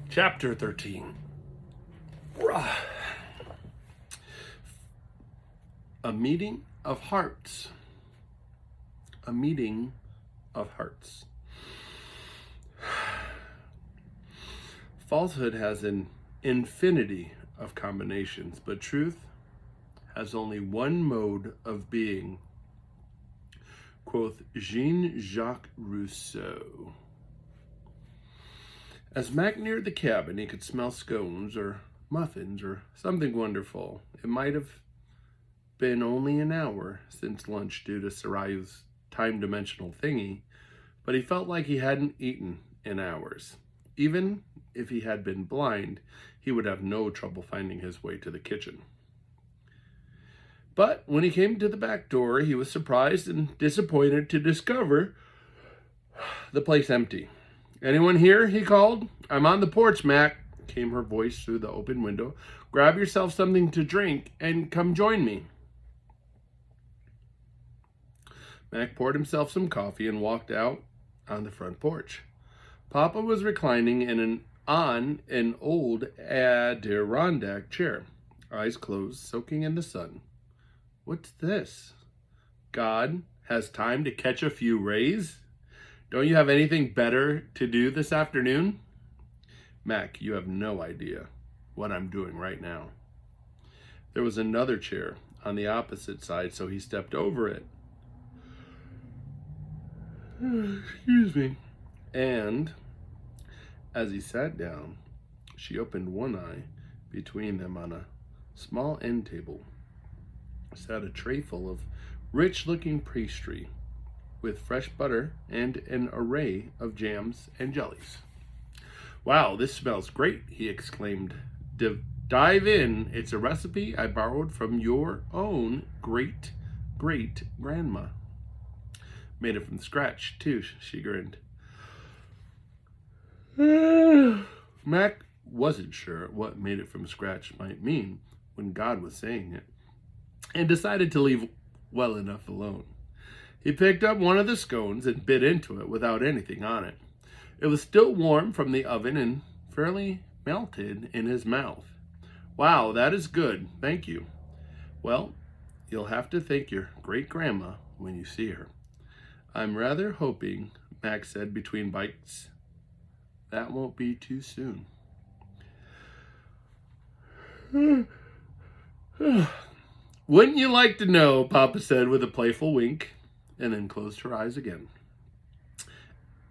Chapter 13. A meeting of hearts. A meeting of hearts. Falsehood has an infinity of combinations, but truth has only one mode of being, quoth Jean-Jacques Rousseau. As Mac neared the cabin, he could smell scones or muffins or something wonderful. It might have been only an hour since lunch due to Sarayu's time-dimensional thingy, but he felt like he hadn't eaten in hours. Even if he had been blind, he would have no trouble finding his way to the kitchen. But when he came to the back door, he was surprised and disappointed to discover the place empty. "Anyone here?" he called. "I'm on the porch, Mac," came her voice through the open window. "Grab yourself something to drink and come join me." Mac poured himself some coffee and walked out on the front porch. Papa was reclining on an old Adirondack chair, eyes closed, soaking in the sun. "What's this? God has time to catch a few rays? Don't you have anything better to do this afternoon?" "Mac, you have no idea what I'm doing right now." There was another chair on the opposite side, so he stepped over it. Excuse me. And as he sat down, she opened one eye. Between them on a small end table sat a tray full of rich-looking pastry with fresh butter and an array of jams and jellies. "Wow, this smells great," he exclaimed. "Dive in. It's a recipe I borrowed from your own great-great-grandma. Made it from scratch, too," she grinned. Mac wasn't sure what made it from scratch might mean when God was saying it, and decided to leave well enough alone. He picked up one of the scones and bit into it without anything on it. It was still warm from the oven and fairly melted in his mouth. "Wow, that is good, thank you." "Well, you'll have to thank your great-grandma when you see her." "I'm rather hoping," Mac said between bites, "that won't be too soon." "Wouldn't you like to know?" Papa said with a playful wink, and then closed her eyes again.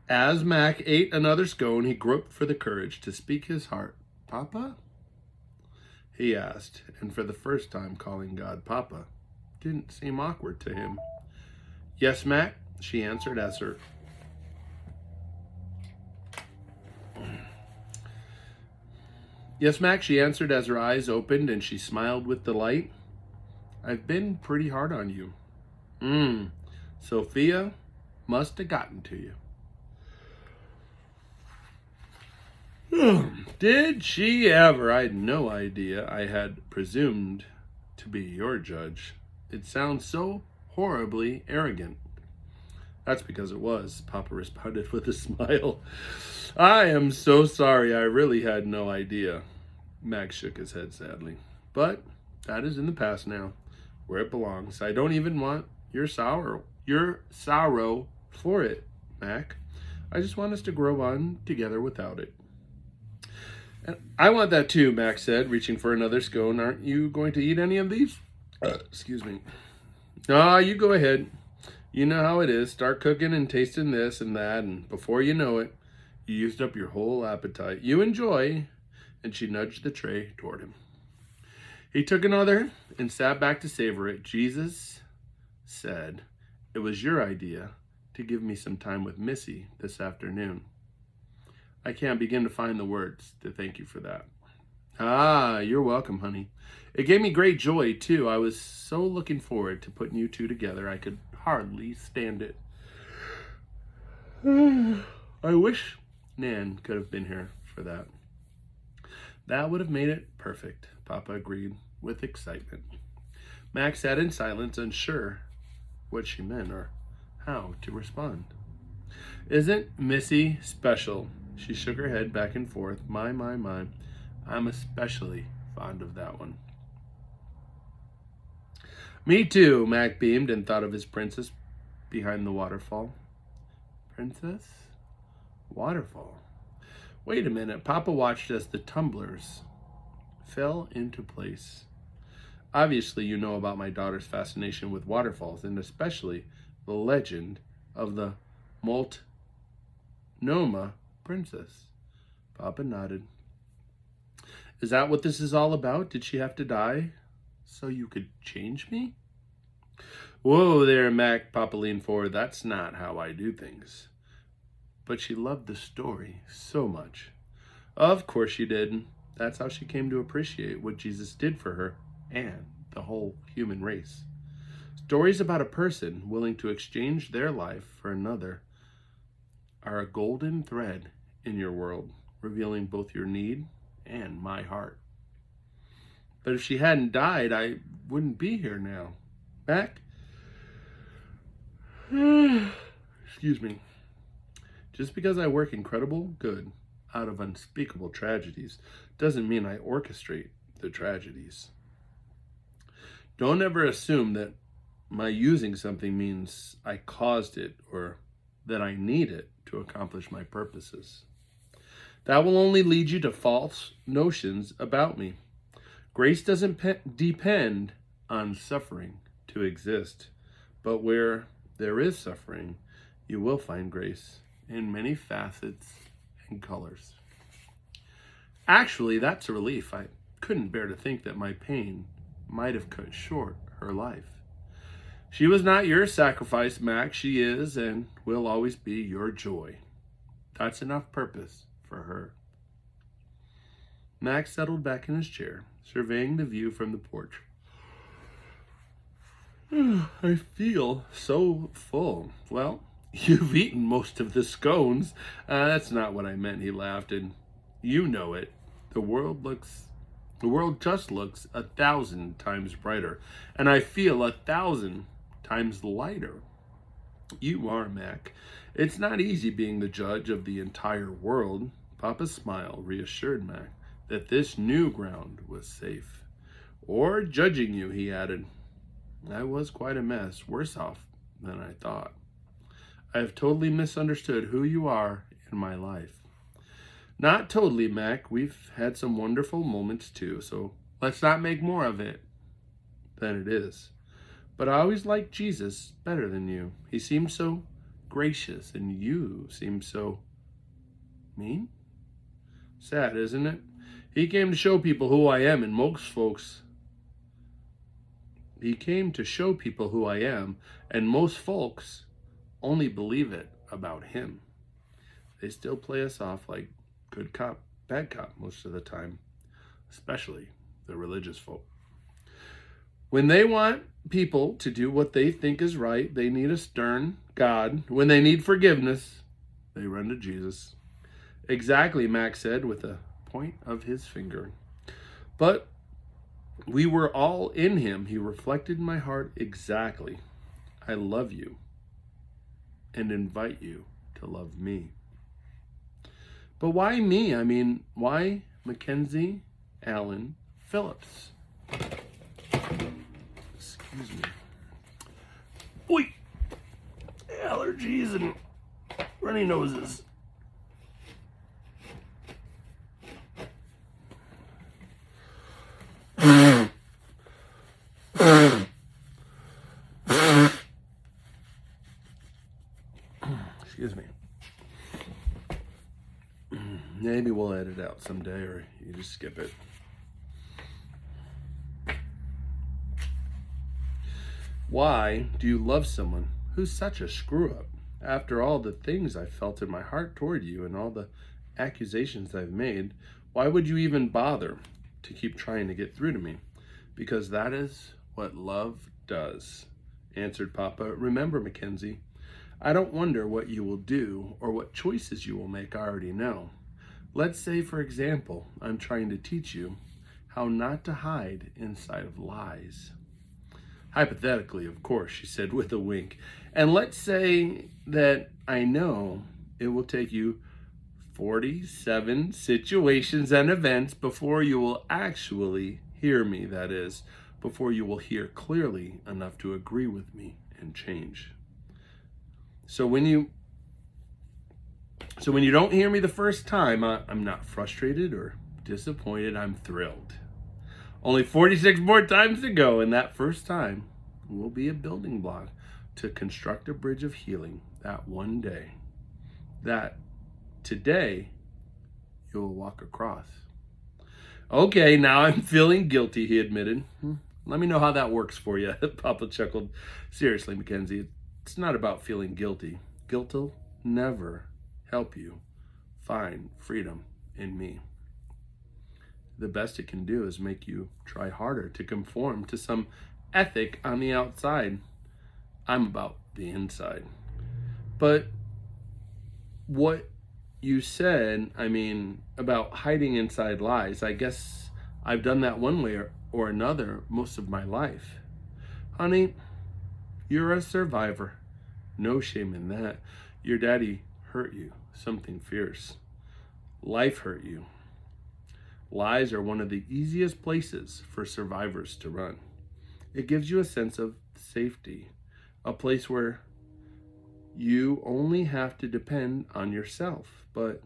As Mac ate another scone, he groped for the courage to speak his heart. "Papa?" he asked, and for the first time calling God Papa didn't seem awkward to him. "Yes, Mac," she answered as her eyes opened and she smiled with delight. "I've been pretty hard on you." Sophia must have gotten to you." "Did she ever? I had no idea I had presumed to be your judge. It sounds so horribly arrogant." "That's because it was," Papa responded with a smile. "I am so sorry. I really had no idea." Max shook his head sadly. "But that is in the past now, where it belongs. I don't even want your sorrow for it, Mac. I just want us to grow on together without it." "And I want that too," Max said, reaching for another scone. "Aren't you going to eat any of these?" Excuse me. "Ah, you go ahead. You know how it is. Start cooking and tasting this and that, and before you know it, you used up your whole appetite. You enjoy." And she nudged the tray toward him. He took another and sat back to savor it. "Jesus said it was your idea to give me some time with Missy this afternoon. I can't begin to find the words to thank you for that." "Ah, you're welcome, honey. It gave me great joy, too. I was so looking forward to putting you two together. I could hardly stand it." "I wish Nan could have been here for that." "That would have made it perfect," Papa agreed with excitement. Max sat in silence, unsure what she meant or how to respond. Isn't Missy special? She shook her head back and forth. My. I'm especially fond of that one. Me too, Mac beamed and thought of his princess behind the waterfall. Princess? Waterfall. Wait a minute. Papa watched as the tumblers fell into place. Obviously, you know about my daughter's fascination with waterfalls, and especially the legend of the Multnomah princess. Papa nodded. Is that what this is all about? Did she have to die so you could change me? Whoa there, Mac, Papa leaned forward. That's not how I do things. But she loved the story so much. Of course she did. That's how she came to appreciate what Jesus did for her and the whole human race. Stories about a person willing to exchange their life for another are a golden thread in your world, revealing both your need and my heart. But if she hadn't died, I wouldn't be here now. Mac? Excuse me. Just because I work incredible good out of unspeakable tragedies doesn't mean I orchestrate the tragedies. Don't ever assume that my using something means I caused it or that I need it to accomplish my purposes. That will only lead you to false notions about me. Grace doesn't depend on suffering to exist, but where there is suffering, you will find grace in many facets and colors. Actually, that's a relief. I couldn't bear to think that my pain might have cut short her life. She was not your sacrifice, Mac. She is and will always be your joy. That's enough purpose for her. Mac settled back in his chair, surveying the view from the porch. I feel so full. Well, you've eaten most of the scones. That's not what I meant, he laughed, and you know it. The world just looks 1,000 times brighter, and I feel 1,000 times lighter. You are, Mac. It's not easy being the judge of the entire world. Papa's smile reassured Mac that this new ground was safe. Or judging you, he added. I was quite a mess, worse off than I thought. I have totally misunderstood who you are in my life. Not totally, Mac. We've had some wonderful moments too, so let's not make more of it than it is. But I always liked Jesus better than you. He seemed so gracious, and you seem so mean. Sad, isn't it? He came to show people who I am, and most folks only believe it about him. They still play us off like good cop, bad cop most of the time, especially the religious folk. When they want people to do what they think is right, they need a stern God. When they need forgiveness, they run to Jesus. Exactly, Max said with a point of his finger. But we were all in him. He reflected my heart exactly. I love you and invite you to love me. But why me? I mean, why Mackenzie Allen Phillips? Excuse me. Oi! Allergies and runny noses. Excuse me. Maybe we'll edit out someday, or you just skip it. Why do you love someone who's such a screw-up? After all the things I felt in my heart toward you and all the accusations I've made, why would you even bother to keep trying to get through to me? Because that is what love does, answered Papa. Remember, Mackenzie, I don't wonder what you will do or what choices you will make. I already know. Let's say, for example, I'm trying to teach you how not to hide inside of lies, Hypothetically, of course, she said with a wink. And let's say that I know it will take you 47 situations and events before you will actually hear me, that is, before you will hear clearly enough to agree with me and change. So when you don't hear me the first time, I'm not frustrated or disappointed, I'm thrilled. Only 46 more times to go, and that first time will be a building block to construct a bridge of healing that one day, that today, you will walk across. Okay, now I'm feeling guilty, he admitted. Let me know how that works for you, Papa chuckled. Seriously, Mackenzie, it's not about feeling guilty. Guilt'll never help you find freedom in me. The best it can do is make you try harder to conform to some ethic on the outside. I'm about the inside. But what you said, about hiding inside lies, I guess I've done that one way or another most of my life. Honey, you're a survivor. No shame in that. Your daddy hurt you, something fierce. Life hurt you. Lies are one of the easiest places for survivors to run. It gives you a sense of safety, a place where you only have to depend on yourself. But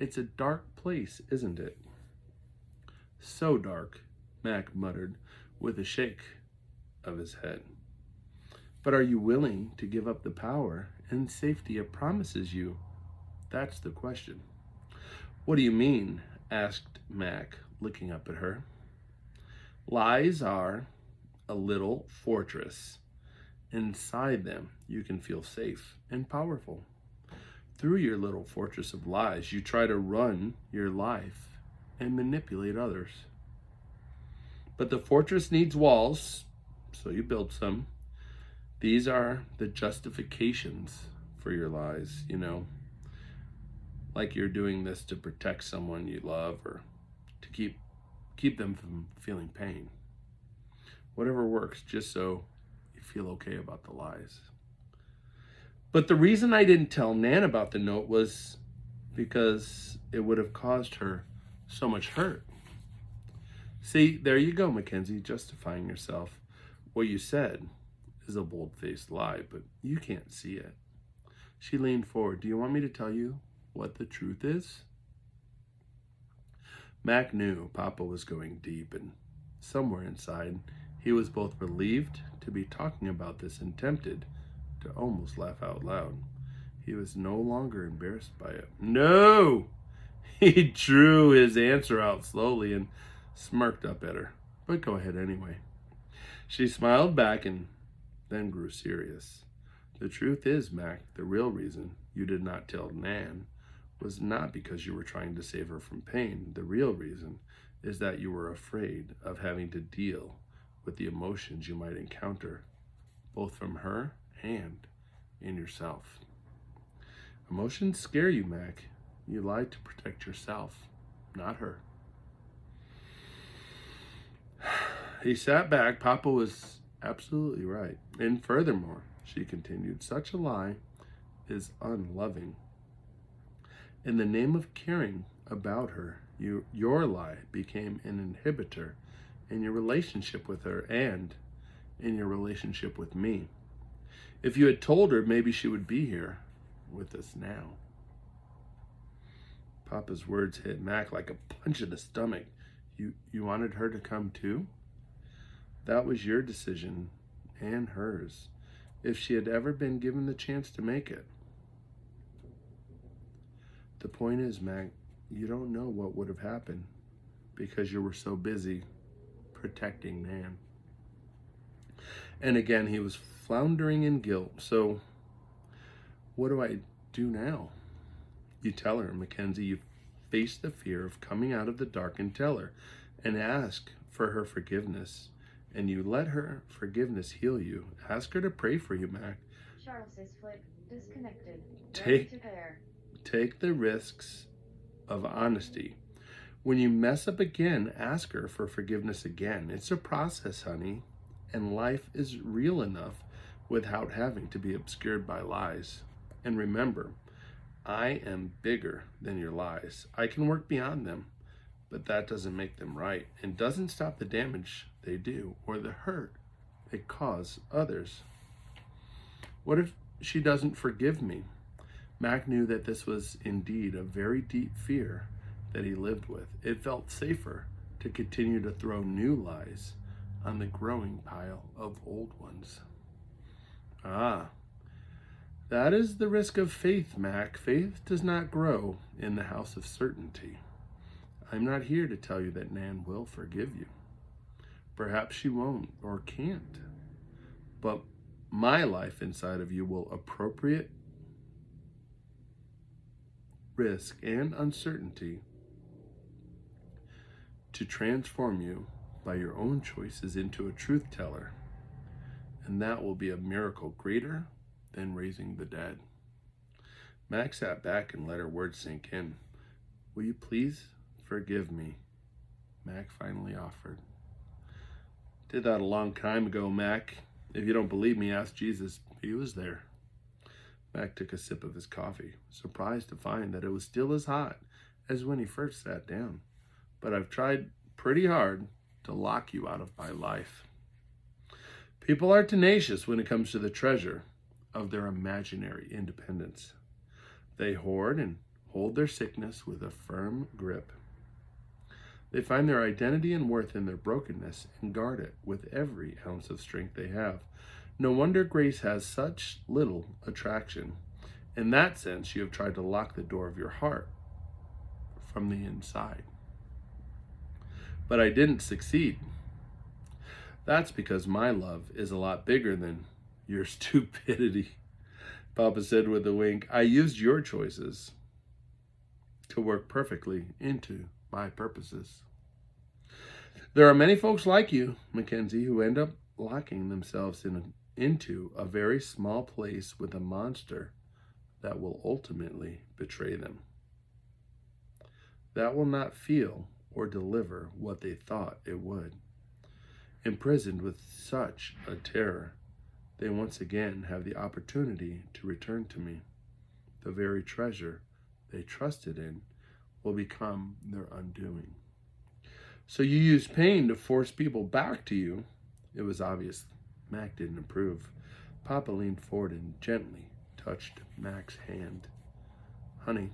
it's a dark place, isn't it? So dark, Mac muttered with a shake of his head. But are you willing to give up the power and safety it promises you? That's the question. What do you mean? Asked Mac, looking up at her. Lies are a little fortress. Inside them, you can feel safe and powerful. Through your little fortress of lies, you try to run your life and manipulate others. But the fortress needs walls, so you build some. These are the justifications for your lies, like you're doing this to protect someone you love or to keep them from feeling pain. Whatever works, just so you feel okay about the lies. But the reason I didn't tell Nan about the note was because it would have caused her so much hurt. See, there you go, Mackenzie, justifying yourself. What you said is a bold-faced lie, but you can't see it. She leaned forward. Do you want me to tell you what the truth is? Mac knew Papa was going deep, and somewhere inside, he was both relieved to be talking about this and tempted to almost laugh out loud. He was no longer embarrassed by it. No! He drew his answer out slowly and smirked up at her. But go ahead anyway. She smiled back and then grew serious. The truth is, Mac, the real reason you did not tell Nan was not because you were trying to save her from pain. The real reason is that you were afraid of having to deal with the emotions you might encounter, both from her and in yourself. Emotions scare you, Mac. You lied to protect yourself, not her. He sat back. Papa was absolutely right. And furthermore, she continued, such a lie is unloving. In the name of caring about her, your lie became an inhibitor in your relationship with her and in your relationship with me. If you had told her, maybe she would be here with us now. Papa's words hit Mac like a punch in the stomach. You wanted her to come too? That was your decision and hers, if she had ever been given the chance to make it. The point is, Mac, you don't know what would have happened because you were so busy protecting Nan. And again, he was floundering in guilt. So what do I do now? You tell her, Mackenzie, you face the fear of coming out of the dark and tell her and ask for her forgiveness. And you let her forgiveness heal you. Ask her to pray for you, Mac. Charles's foot disconnected. Take the risks of honesty. When you mess up again, ask her for forgiveness again. It's a process, honey. and life is real enough without having to be obscured by lies. And remember, I am bigger than your lies. I can work beyond them, but that doesn't make them right and doesn't stop the damage they do or the hurt they cause others. What if she doesn't forgive me? Mac knew that this was indeed a very deep fear that he lived with. It felt safer to continue to throw new lies on the growing pile of old ones. Ah, that is the risk of faith, Mac. Faith does not grow in the house of certainty. I'm not here to tell you that Nan will forgive you. Perhaps she won't or can't. But my life inside of you will appropriate risk and uncertainty to transform you by your own choices into a truth teller. And that will be a miracle greater than raising the dead. Mac sat back and let her words sink in. Will you please forgive me? Mac finally offered. Did that a long time ago, Mac. If you don't believe me, ask Jesus. He was there. Mac took a sip of his coffee, surprised to find that it was still as hot as when he first sat down. But I've tried pretty hard to lock you out of my life. People are tenacious when it comes to the treasure of their imaginary independence. They hoard and hold their sickness with a firm grip. They find their identity and worth in their brokenness and guard it with every ounce of strength they have. No wonder grace has such little attraction. In that sense, you have tried to lock the door of your heart from the inside. But I didn't succeed. That's because my love is a lot bigger than your stupidity, Papa said with a wink. I used your choices to work perfectly into my purposes. There are many folks like you, Mackenzie, who end up locking themselves into a very small place with a monster that will ultimately betray them. That will not feel or deliver what they thought it would. Imprisoned with such a terror, they once again have the opportunity to return to me. The very treasure they trusted in will become their undoing. So you use pain to force people back to you. It was obvious Mac didn't approve. Papa leaned forward and gently touched Mac's hand. Honey,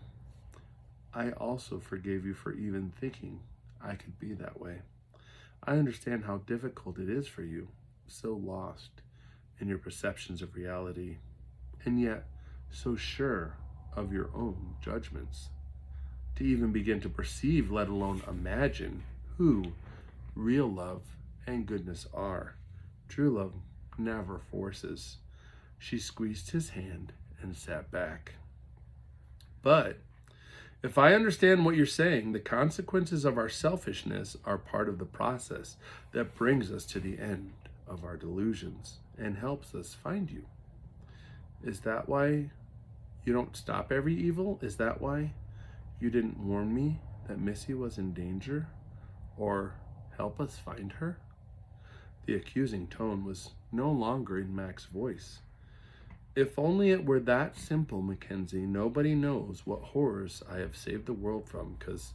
I also forgave you for even thinking I could be that way. I understand how difficult it is for you, so lost in your perceptions of reality, and yet so sure of your own judgments, to even begin to perceive, let alone imagine, who real love and goodness are. True love never forces. She squeezed his hand and sat back. But if I understand what you're saying, the consequences of our selfishness are part of the process that brings us to the end of our delusions and helps us find you. Is that why you don't stop every evil? Is that why you didn't warn me that Missy was in danger or help us find her? The accusing tone was no longer in Mac's voice. If only it were that simple, Mackenzie. Nobody knows what horrors I have saved the world from, because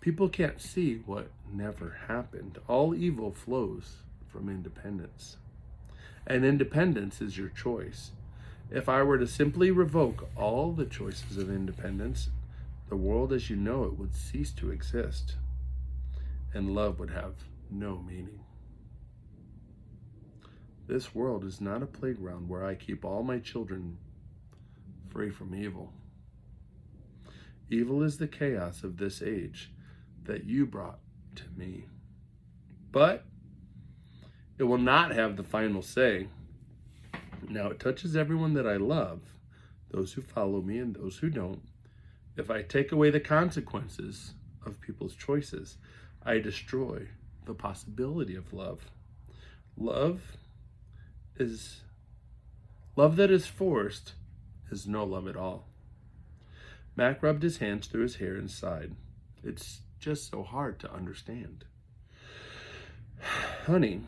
people can't see what never happened. All evil flows from independence. And independence is your choice. If I were to simply revoke all the choices of independence, the world as you know it would cease to exist, and love would have no meaning. This world is not a playground where I keep all my children free from evil. Evil is the chaos of this age that you brought to me. But it will not have the final say. Now it touches everyone that I love, those who follow me and those who don't. If I take away the consequences of people's choices, I destroy the possibility of love. Love that is forced is no love at all. Mac rubbed his hands through his hair and sighed. It's just so hard to understand. Honey,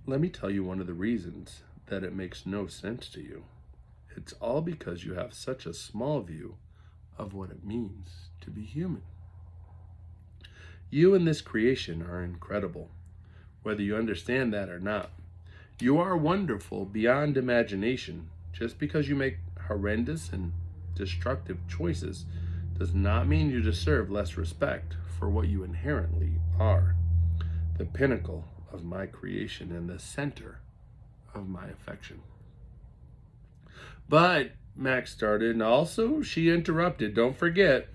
Let me tell you one of the reasons that it makes no sense to you. It's all because you have such a small view of what it means to be human. You and this creation are incredible, whether you understand that or not. You are wonderful beyond imagination. Just because you make horrendous and destructive choices does not mean you deserve less respect for what you inherently are. The pinnacle of my creation and the center of my affection. But, Max started, and also she interrupted, don't forget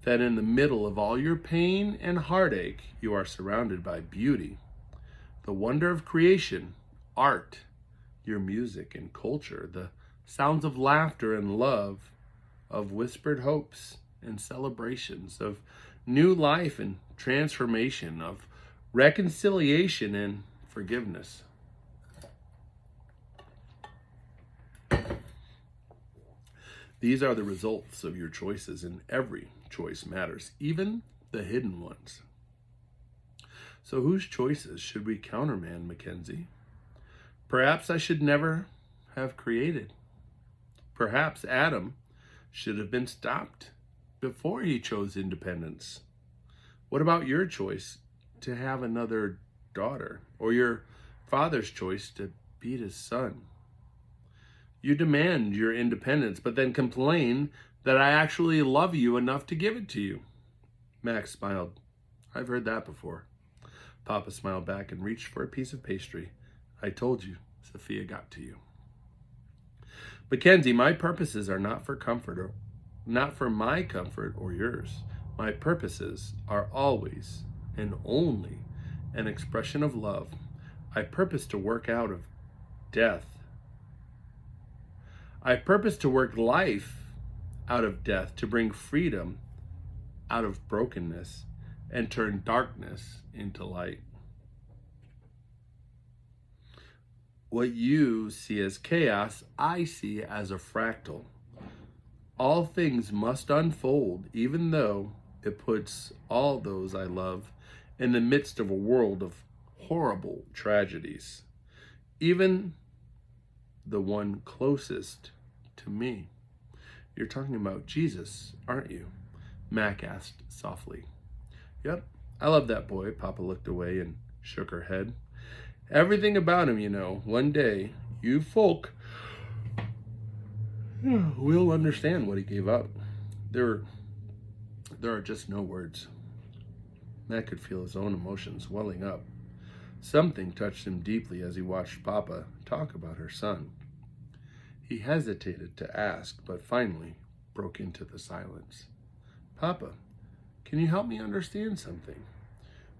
that in the middle of all your pain and heartache, you are surrounded by beauty, the wonder of creation, art, your music and culture, the sounds of laughter and love, of whispered hopes and celebrations, of new life and transformation, of reconciliation and forgiveness. These are the results of your choices, and every choice matters, even the hidden ones. So whose choices should we countermand, Mackenzie? Perhaps I should never have created. Perhaps Adam should have been stopped before he chose independence. What about your choice to have another daughter, or your father's choice to beat his son? You demand your independence, but then complain that I actually love you enough to give it to you. Max smiled. I've heard that before. Papa smiled back and reached for a piece of pastry. I told you, Sophia got to you. Mackenzie, my purposes are not for my comfort or yours. My purposes are always and only an expression of love. I purpose to work out of death. I purpose to work life out of death, to bring freedom out of brokenness and turn darkness into light. What you see as chaos, I see as a fractal. All things must unfold, even though it puts all those I love in the midst of a world of horrible tragedies. Even the one closest to me. You're talking about Jesus, aren't you? Mac asked softly. Yep, I love that boy. Papa looked away and shook her head. Everything about him, you know. One day, you folk will understand what he gave up. There are just no words. Mac could feel his own emotions welling up. Something touched him deeply as he watched Papa talk about her son. He hesitated to ask, but finally broke into the silence. Papa, can you help me understand something?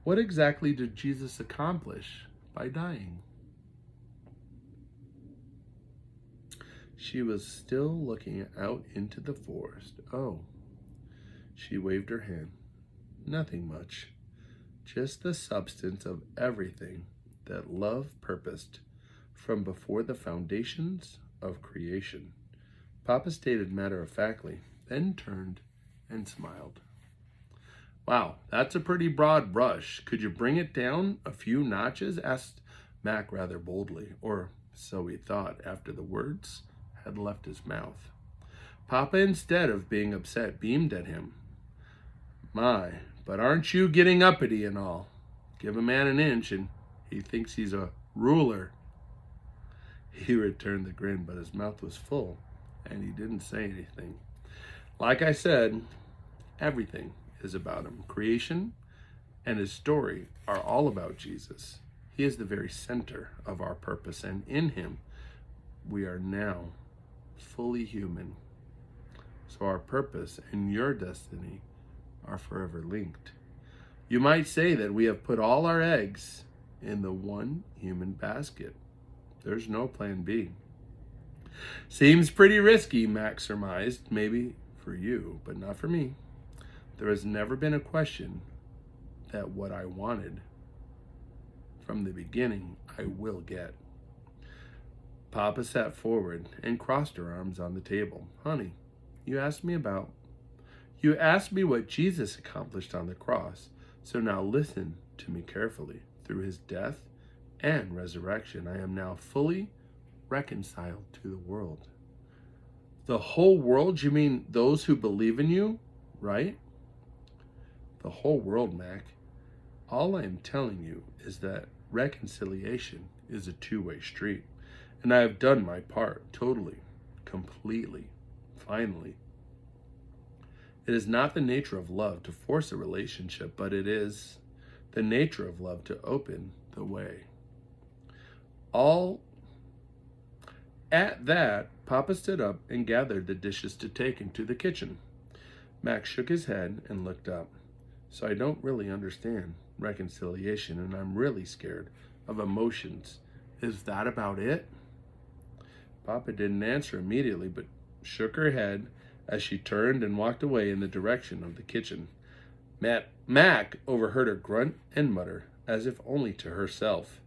What exactly did Jesus accomplish by dying? She was still looking out into the forest. Oh, she waved her hand. Nothing much. Just the substance of everything that love purposed from before the foundations of creation. Papa stated matter-of-factly, then turned and smiled. Wow, that's a pretty broad brush. Could you bring it down a few notches? Asked Mac rather boldly, or so he thought after the words had left his mouth. Papa, instead of being upset, beamed at him. My, but aren't you getting uppity and all? Give a man an inch and he thinks he's a ruler. He returned the grin, but his mouth was full, and he didn't say anything. Like I said, everything is about him. Creation and his story are all about Jesus. He is the very center of our purpose, and in him, we are now fully human. So our purpose and your destiny are forever linked. You might say that we have put all our eggs in the one human basket. There's no plan B. Seems pretty risky, Max surmised. Maybe for you, but not for me. There has never been a question that what I wanted from the beginning, I will get. Papa sat forward and crossed her arms on the table. Honey, you asked me what Jesus accomplished on the cross. So now listen to me carefully. Through his death and resurrection. I am now fully reconciled to the world. The whole world? You mean those who believe in you, right? The whole world, Mac. All I am telling you is that reconciliation is a two-way street, and I have done my part totally, completely, finally. It is not the nature of love to force a relationship, but it is the nature of love to open the way. All at that, Papa stood up and gathered the dishes to take into the kitchen. Max shook his head and looked up. So I don't really understand reconciliation, and I'm really scared of emotions. Is that about it? Papa didn't answer immediately, but shook her head as she turned and walked away in the direction of the kitchen. Mac overheard her grunt and mutter, as if only to herself.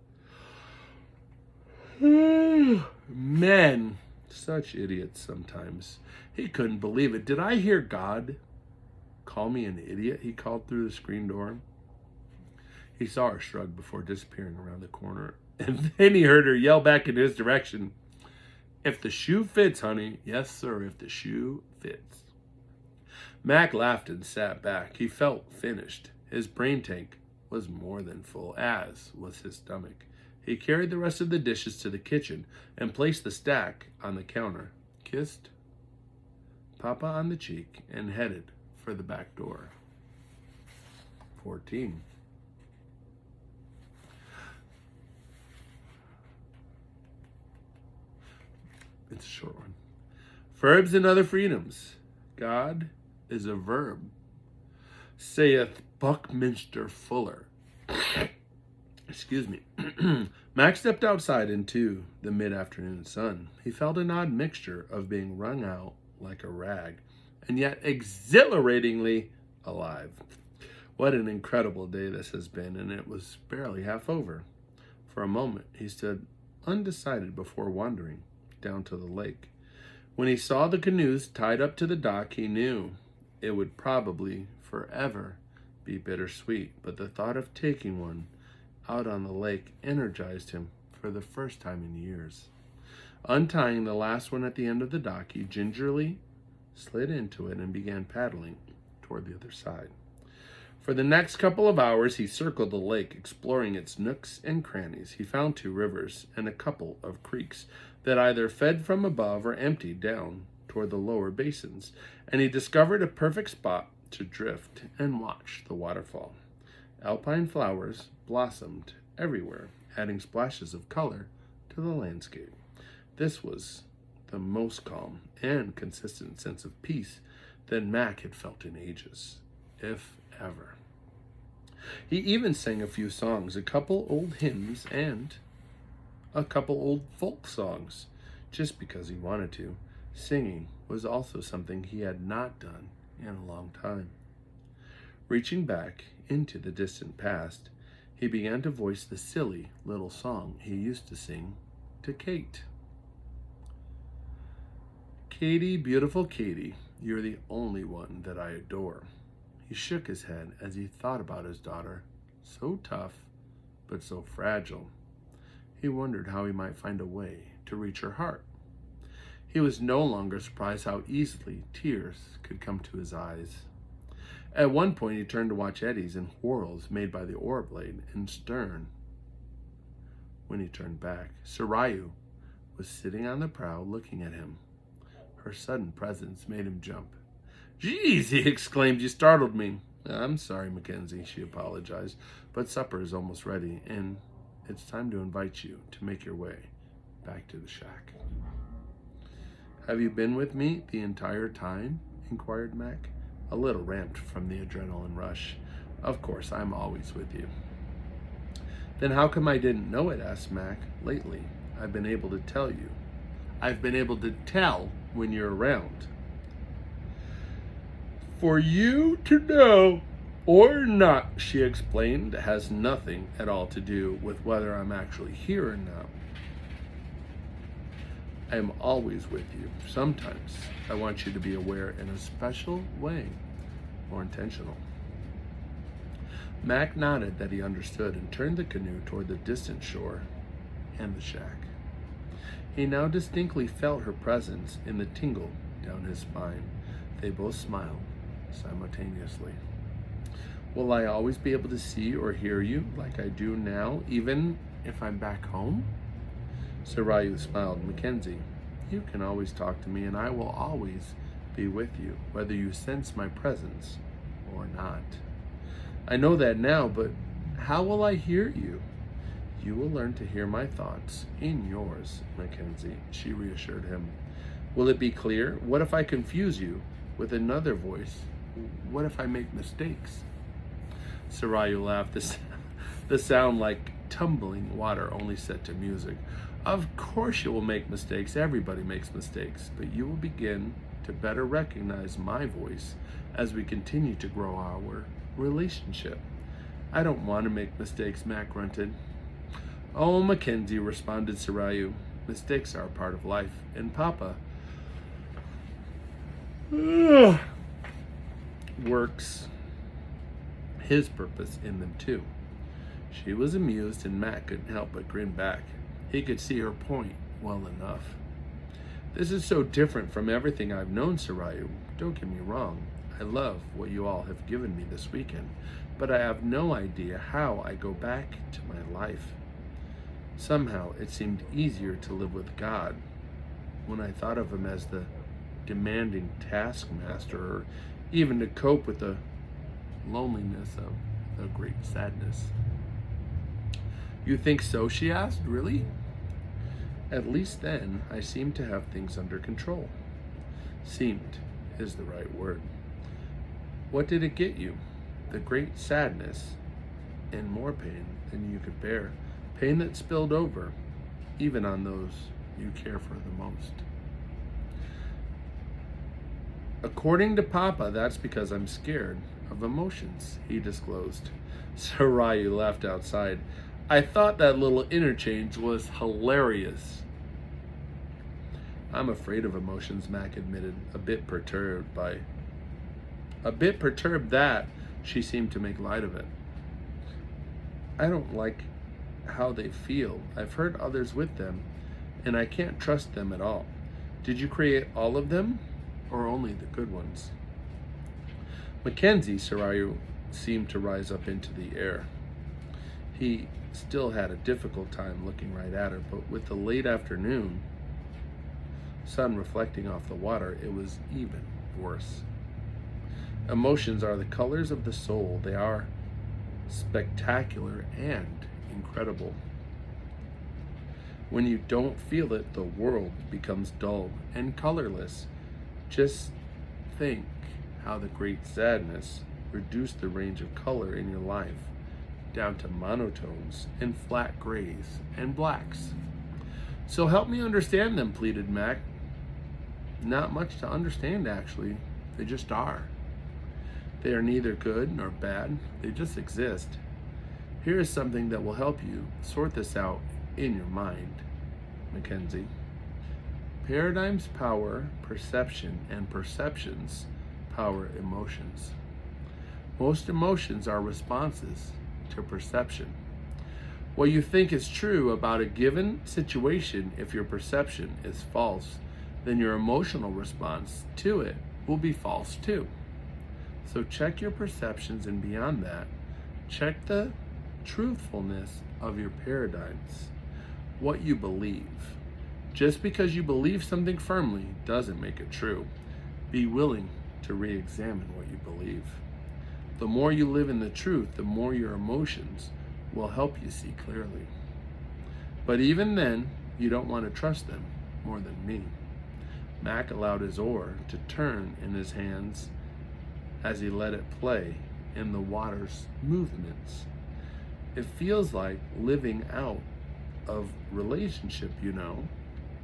Men, such idiots sometimes. He couldn't believe it. Did I hear God call me an idiot? He called through the screen door. He saw her shrug before disappearing around the corner, and then he heard her yell back in his direction. If the shoe fits, honey. Yes, sir, if the shoe fits. Mac laughed and sat back. He felt finished. His brain tank was more than full, as was his stomach. He carried the rest of the dishes to the kitchen and placed the stack on the counter, kissed Papa on the cheek, and headed for the back door. 14. It's a short one. Verbs and other freedoms. God is a verb, saith Buckminster Fuller. Excuse me. Max stepped outside into the mid-afternoon sun. He felt an odd mixture of being wrung out like a rag and yet exhilaratingly alive. What an incredible day this has been, and it was barely half over. For a moment, he stood undecided before wandering down to the lake. When he saw the canoes tied up to the dock, he knew it would probably forever be bittersweet, but the thought of taking one out on the lake energized him for the first time in years. Untying the last one at the end of the dock, he gingerly slid into it and began paddling toward the other side. For the next couple of hours, he circled the lake, exploring its nooks and crannies. He found 2 rivers and a couple of creeks that either fed from above or emptied down toward the lower basins, and he discovered a perfect spot to drift and watch the waterfall. Alpine flowers blossomed everywhere, adding splashes of color to the landscape. This was the most calm and consistent sense of peace that Mac had felt in ages, if ever. He even sang a few songs, a couple old hymns and a couple old folk songs, just because he wanted to. Singing was also something he had not done in a long time. Reaching back into the distant past, he began to voice the silly little song he used to sing to Kate. Katie, beautiful Katie, you're the only one that I adore. He shook his head as he thought about his daughter, so tough, but so fragile. He wondered how he might find a way to reach her heart. He was no longer surprised how easily tears could come to his eyes. At one point, he turned to watch eddies and whirls made by the oar blade in stern. When he turned back, Sarayu was sitting on the prow looking at him. Her sudden presence made him jump. "Geez," he exclaimed, "you startled me." "I'm sorry, Mackenzie," she apologized, "but supper is almost ready, and it's time to invite you to make your way back to the shack." "Have you been with me the entire time?" inquired Mac, a little ramped from the adrenaline rush. "Of course, I'm always with you." "Then how come I didn't know it?" asked Mac. "Lately, I've been able to tell you. I've been able to tell when you're around." "For you to know or not," she explained, "has nothing at all to do with whether I'm actually here or not. I am always with you. Sometimes I want you to be aware in a special way, or intentional." Mac nodded that he understood and turned the canoe toward the distant shore and the shack. He now distinctly felt her presence in the tingle down his spine. They both smiled simultaneously. Will I always be able to see or hear you like I do now, even if I'm back home? Sarayu smiled. Mackenzie, you can always talk to me, and I will always be with you, whether you sense my presence or not. I know that now, but how will I hear you? You will learn to hear my thoughts in yours, Mackenzie, she reassured him. Will it be clear? What if I confuse you with another voice? What if I make mistakes? Sarayu laughed, the sound like tumbling water only set to music. Of course you will make mistakes. Everybody makes mistakes. But you will begin to better recognize my voice as we continue to grow our relationship. I don't want to make mistakes, Mac grunted. Oh, Mackenzie, responded Sarayu. Mistakes are a part of life. And Papa works his purpose in them too. She was amused, and Mac couldn't help but grin back. He could see her point well enough. This is so different from everything I've known, Sarayu. Don't get me wrong. I love what you all have given me this weekend, but I have no idea how I go back to my life. Somehow it seemed easier to live with God when I thought of him as the demanding taskmaster, or even to cope with the loneliness of the great sadness. You think so? She asked. Really? At least then I seemed to have things under control. Seemed is the right word. What did it get you? The great sadness and more pain than you could bear. Pain that spilled over, even on those you care for the most. According to Papa, that's because I'm scared of emotions, he disclosed. Sarayu laughed outside. I thought that little interchange was hilarious. I'm afraid of emotions, Mac admitted, a bit perturbed that she seemed to make light of it. I don't like how they feel. I've hurt others with them, and I can't trust them at all. Did you create all of them, or only the good ones? Mackenzie, Sarayu seemed to rise up into the air. He still had a difficult time looking right at her, but with the late afternoon sun reflecting off the water, it was even worse. Emotions are the colors of the soul. They are spectacular and incredible. When you don't feel it, the world becomes dull and colorless. Just think how the great sadness reduced the range of color in your life down to monotones and flat grays and blacks. So help me understand them, pleaded Mac. Not much to understand, actually. They just are. They are neither good nor bad. They just exist. Here is something that will help you sort this out in your mind, Mackenzie. Paradigms power perception, and perceptions power emotions. Most emotions are responses to perception. What you think is true about a given situation, if your perception is false, then your emotional response to it will be false too. So check your perceptions, and beyond that, check the truthfulness of your paradigms, what you believe. Just because you believe something firmly doesn't make it true. Be willing to re-examine what you believe. The more you live in the truth, the more your emotions will help you see clearly. But even then, you don't want to trust them more than me. Mac allowed his oar to turn in his hands as he let it play in the water's movements. It feels like living out of relationship, you know.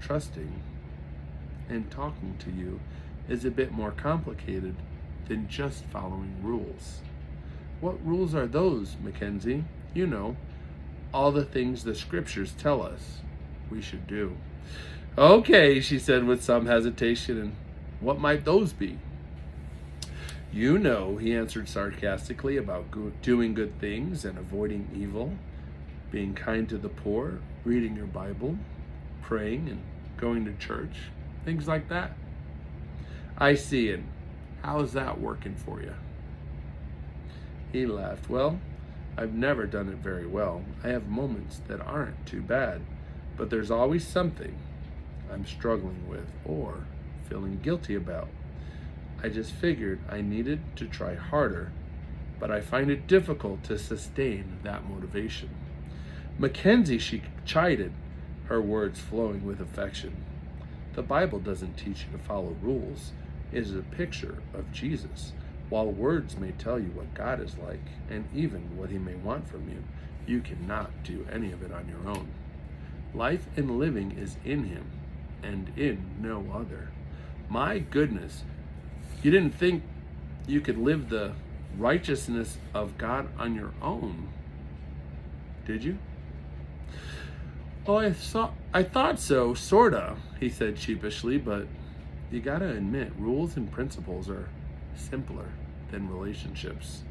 Trusting and talking to you is a bit more complicated than just following rules. What rules are those, Mackenzie? You know, all the things the scriptures tell us we should do. Okay, she said with some hesitation, and what might those be? You know, he answered sarcastically, about doing good things and avoiding evil, being kind to the poor, reading your Bible, praying and going to church, things like that. I see it. How's that working for you? He laughed. Well, I've never done it very well. I have moments that aren't too bad, but there's always something I'm struggling with or feeling guilty about. I just figured I needed to try harder, but I find it difficult to sustain that motivation. Mackenzie, she chided, her words flowing with affection. The Bible doesn't teach you to follow rules. It is a picture of Jesus. While words may tell you what God is like, and even what he may want from you, you cannot do any of it on your own. Life and living is in him, and in no other. My goodness, you didn't think you could live the righteousness of God on your own, did you? Oh, I thought so, sorta, he said sheepishly, but you gotta admit, rules and principles are simpler than relationships.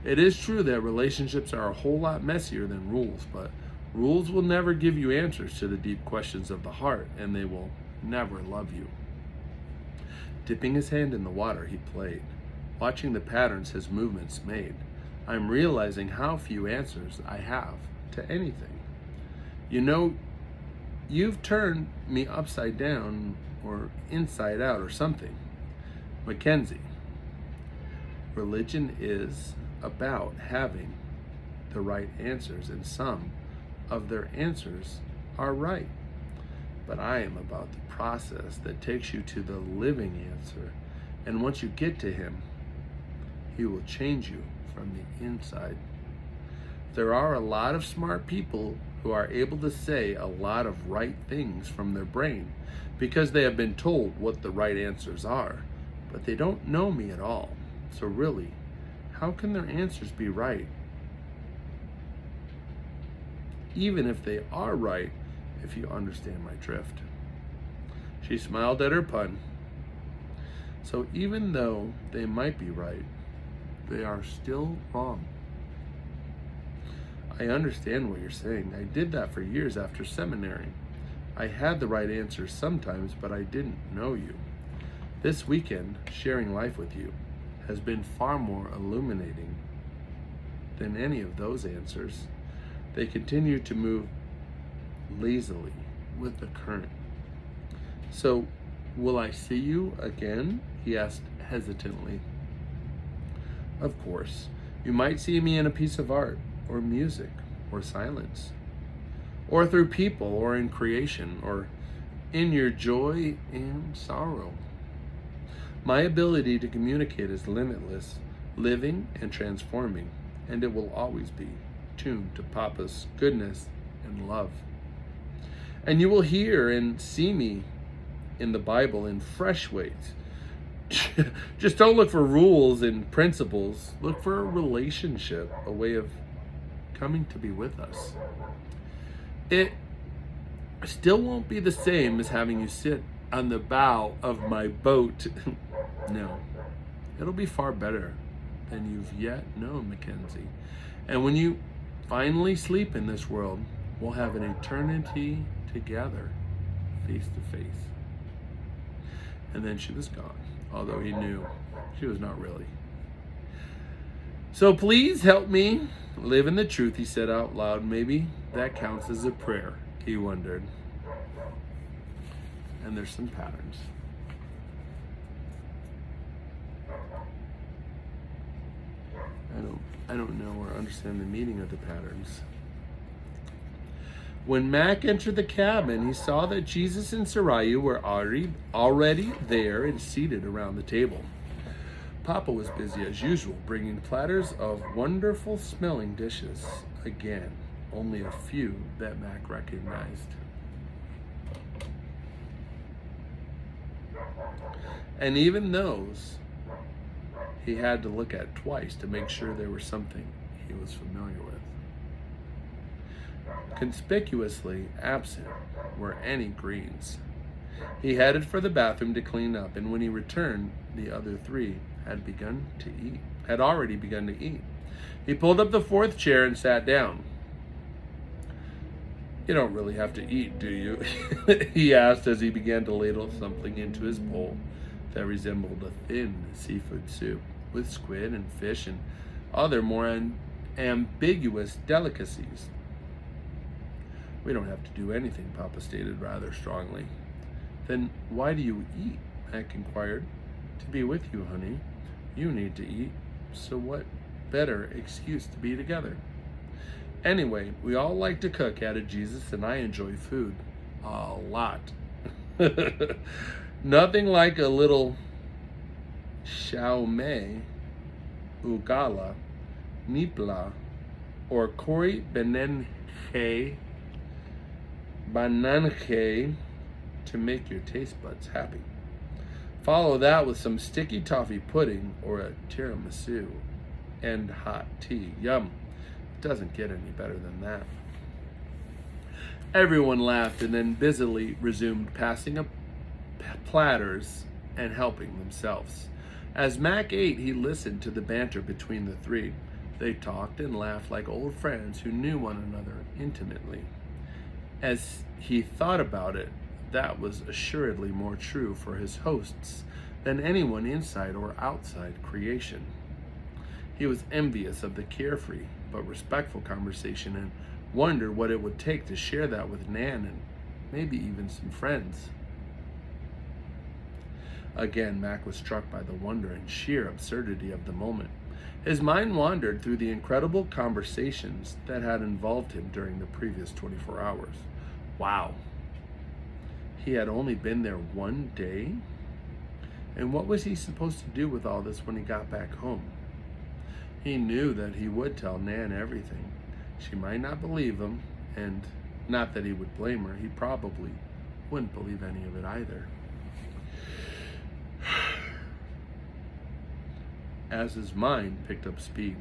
It is true that relationships are a whole lot messier than rules, but rules will never give you answers to the deep questions of the heart, and they will never love you. Dipping his hand in the water, he played, watching the patterns his movements made. I'm realizing how few answers I have to anything. You know, you've turned me upside down or inside out or something. Mackenzie, religion is about having the right answers, and some of their answers are right. But I am about the process that takes you to the living answer. And once you get to him, he will change you from the inside. There are a lot of smart people who are able to say a lot of right things from their brain because they have been told what the right answers are, but they don't know me at all. So really, how can their answers be right? Even if they are right, if you understand my drift. She smiled at her pun. So even though they might be right, they are still wrong. I understand what you're saying. I did that for years after seminary. I had the right answers sometimes, but I didn't know you. This weekend, sharing life with you, has been far more illuminating than any of those answers. They continue to move lazily with the current. So, will I see you again? He asked hesitantly. Of course. You might see me in a piece of art, or music, or silence, or through people, or in creation, or in your joy and sorrow. My ability to communicate is limitless, living and transforming, and it will always be tuned to Papa's goodness and love. And you will hear and see me in the Bible in fresh ways. Just don't look for rules and principles. Look for a relationship, a way of coming to be with us. It still won't be the same as having you sit on the bow of my boat. No, it'll be far better than you've yet known, Mackenzie. And when you finally sleep in this world, we'll have an eternity together, face to face. And then she was gone, although he knew she was not really. So please help me live in the truth, he said out loud. Maybe that counts as a prayer, he wondered. And there's some patterns. I don't know or understand the meaning of the patterns. When Mac entered the cabin, he saw that Jesus and Sarayu were already there and seated around the table. Papa was busy as usual, bringing platters of wonderful smelling dishes. Again, only a few that Mac recognized. And even those, he had to look at twice to make sure there was something he was familiar with. Conspicuously absent were any greens. He headed for the bathroom to clean up, and when he returned, the other three had already begun to eat. He pulled up the fourth chair and sat down. "You don't really have to eat, do you?" he asked as he began to ladle something into his bowl that resembled a thin seafood soup with squid and fish and other more ambiguous delicacies. "We don't have to do anything," Papa stated rather strongly. "Then why do you eat?" Mac inquired. "To be with you, honey. You need to eat, so what better excuse to be together?" "Anyway, we all like to cook," added Jesus, "and I enjoy food a lot." "Nothing like a little shawmei, ugala, nipla, or kori bananche to make your taste buds happy. Follow that with some sticky toffee pudding or a tiramisu and hot tea. Yum. Doesn't get any better than that." Everyone laughed and then busily resumed passing up platters and helping themselves. As Mac ate, he listened to the banter between the three. They talked and laughed like old friends who knew one another intimately. As he thought about it, that was assuredly more true for his hosts than anyone inside or outside creation. He was envious of the carefree but respectful conversation and wondered what it would take to share that with Nan and maybe even some friends. Again, Mac was struck by the wonder and sheer absurdity of the moment. His mind wandered through the incredible conversations that had involved him during the previous 24 hours. Wow. He had only been there one day? And what was he supposed to do with all this when he got back home? He knew that he would tell Nan everything. She might not believe him, and not that he would blame her. He probably wouldn't believe any of it either. As his mind picked up speed,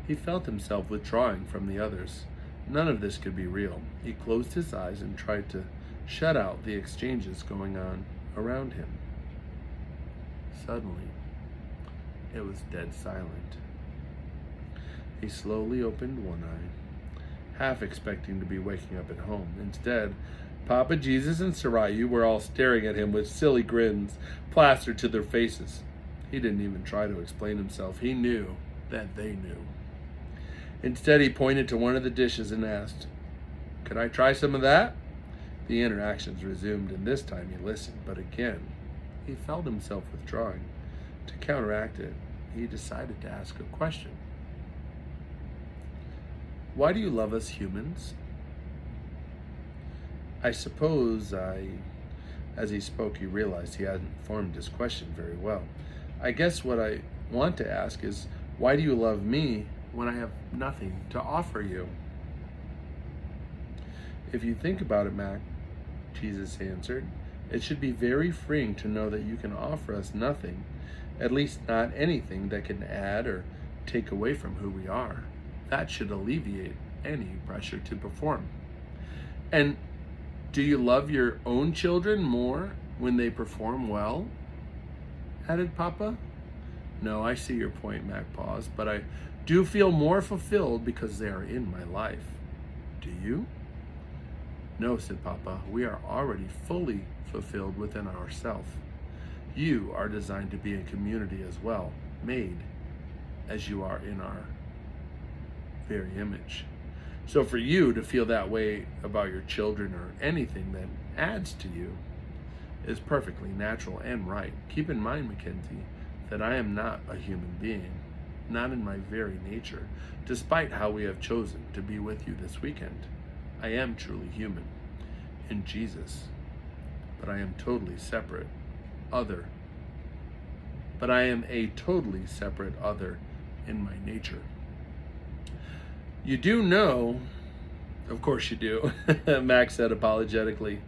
he felt himself withdrawing from the others. None of this could be real. He closed his eyes and tried to shut out the exchanges going on around him. Suddenly, it was dead silent. He slowly opened one eye, half expecting to be waking up at home. Instead, Papa, Jesus, and Sarayu were all staring at him with silly grins plastered to their faces. He didn't even try to explain himself. He knew that they knew. Instead, he pointed to one of the dishes and asked, "Could I try some of that?" The interactions resumed, and this time he listened, but again, he felt himself withdrawing. To counteract it, he decided to ask a question. "Why do you love us humans?" I suppose As he spoke, he realized he hadn't formed his question very well. "I guess what I want to ask is, why do you love me when I have nothing to offer you?" "If you think about it, Mac," Jesus answered, "it should be very freeing to know that you can offer us nothing, at least not anything that can add or take away from who we are. That should alleviate any pressure to perform." "And do you love your own children more when they perform well?" added Papa. "No, I see your point," Mac paused, "but I do feel more fulfilled because they are in my life." "Do you?" "No," said Papa, "we are already fully fulfilled within ourselves. You are designed to be in community as well, made as you are in our very image. So for you to feel that way about your children or anything that adds to you is perfectly natural and right. Keep in mind, Mackenzie, that I am not a human being, not in my very nature, despite how we have chosen to be with you this weekend. I am truly human in Jesus, but I am totally separate, other. But I am a totally separate other in my nature. You do know, of course you do," Max said apologetically,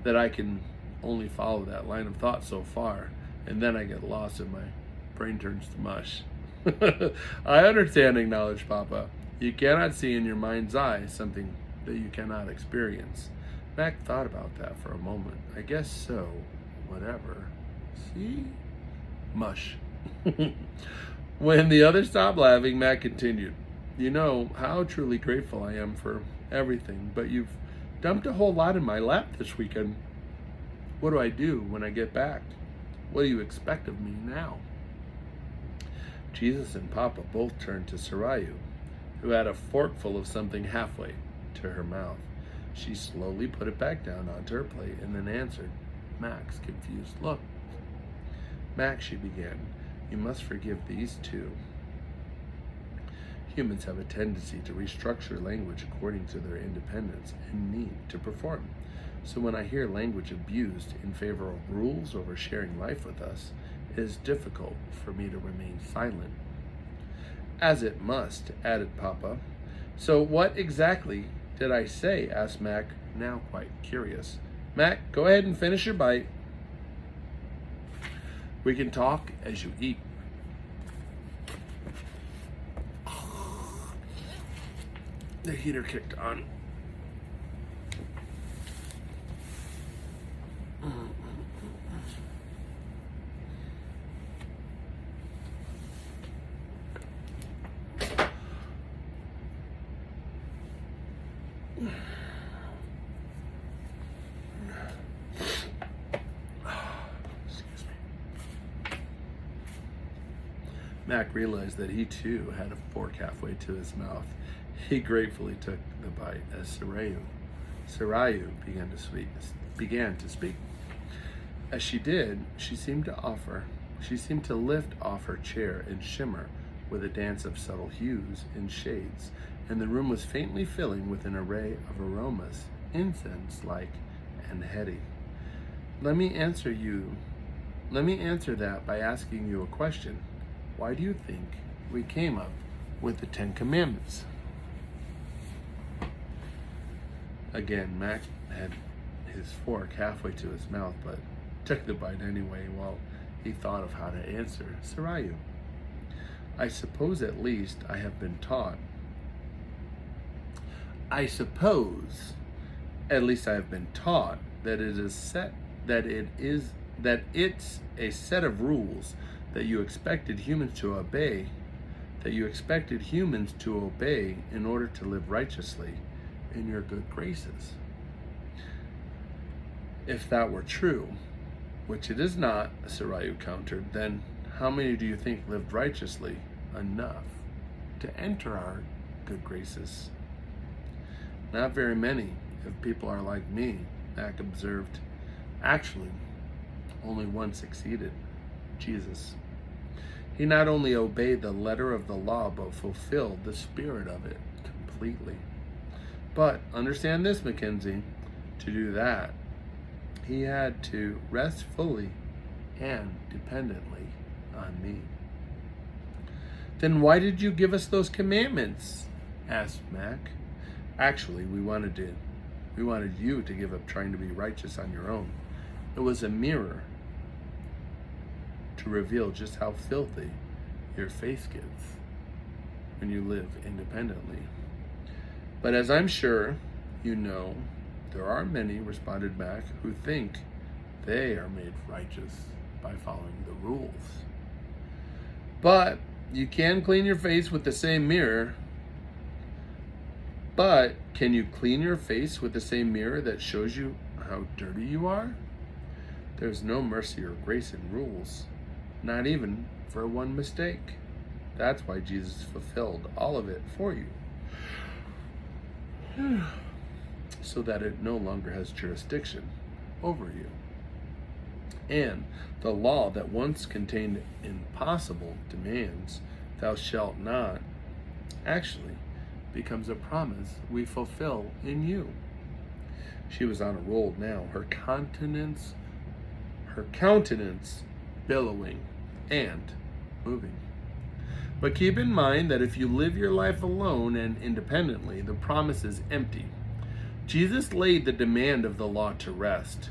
"that I can only follow that line of thought so far, and then I get lost and my brain turns to mush." "I understand," acknowledged Papa. "You cannot see in your mind's eye something that you cannot experience. Mac thought about that for a moment. I guess so. Whatever. See? Mush. When the others stopped laughing, Mac continued. You know how truly grateful I am for everything, but you've dumped a whole lot in my lap this weekend. What do I do when I get back? What do you expect of me now? Jesus and Papa both turned to Sarayu, who had a forkful of something halfway to her mouth. She slowly put it back down onto her plate and then answered Mac's confused look. Mac, she began, you must forgive these two. Humans have a tendency to restructure language according to their independence and need to perform. So when I hear language abused in favor of rules over sharing life with us, it is difficult for me to remain silent. As it must, added Papa. So what exactly did I say? Asked Mac, now quite curious. Mac, go ahead and finish your bite. We can talk as you eat. The heater kicked on. Mac realized that he too had a fork halfway to his mouth. He gratefully took the bite as Sarayu began to speak. As she did, she seemed to lift off her chair and shimmer with a dance of subtle hues and shades, and the room was faintly filling with an array of aromas, incense-like and heady. Let me answer that by asking you a question. Why do you think we came up with the 10 Commandments? Again, Mac had his fork halfway to his mouth, but took the bite anyway while he thought of how to answer. Sarayu, I suppose at least I have been taught. That it's a set of rules that you expected humans to obey in order to live righteously in your good graces. If that were true, which it is not, Sarayu countered, then how many do you think lived righteously enough to enter our good graces? Not very many, if people are like me, Mac observed. Actually, only one succeeded, Jesus. He not only obeyed the letter of the law, but fulfilled the spirit of it completely. But understand this, Mackenzie, to do that, he had to rest fully and dependently on me. Then why did you give us those commandments? Asked Mac. Actually, we wanted you to give up trying to be righteous on your own. It was a mirror to reveal just how filthy your faith gets when you live independently. But as I'm sure you know, there are many, responded Mac, who think they are made righteous by following the rules. But you can clean your face with the same mirror. But can you clean your face with the same mirror that shows you how dirty you are? There's no mercy or grace in rules, not even for one mistake. That's why Jesus fulfilled all of it for you, so that it no longer has jurisdiction over you. And the law that once contained impossible demands, thou shalt not, actually becomes a promise we fulfill in you. She was on a roll now, her countenance billowing and moving. But keep in mind that if you live your life alone and independently, the promise is empty. Jesus laid the demand of the law to rest.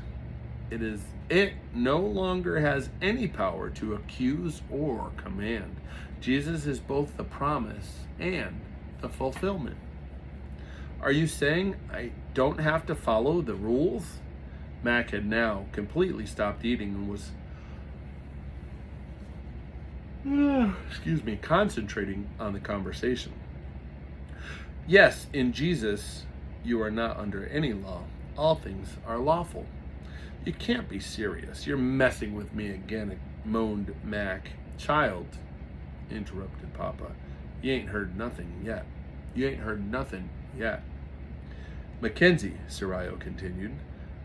It no longer has any power to accuse or command. Jesus is both the promise and the fulfillment. Are you saying I don't have to follow the rules? Mac had now completely stopped eating and was concentrating on the conversation. Yes, in Jesus, you are not under any law. All things are lawful. You can't be serious. You're messing with me again, moaned Mac. Child, interrupted Papa, you ain't heard nothing yet. Mackenzie, Sarayo continued,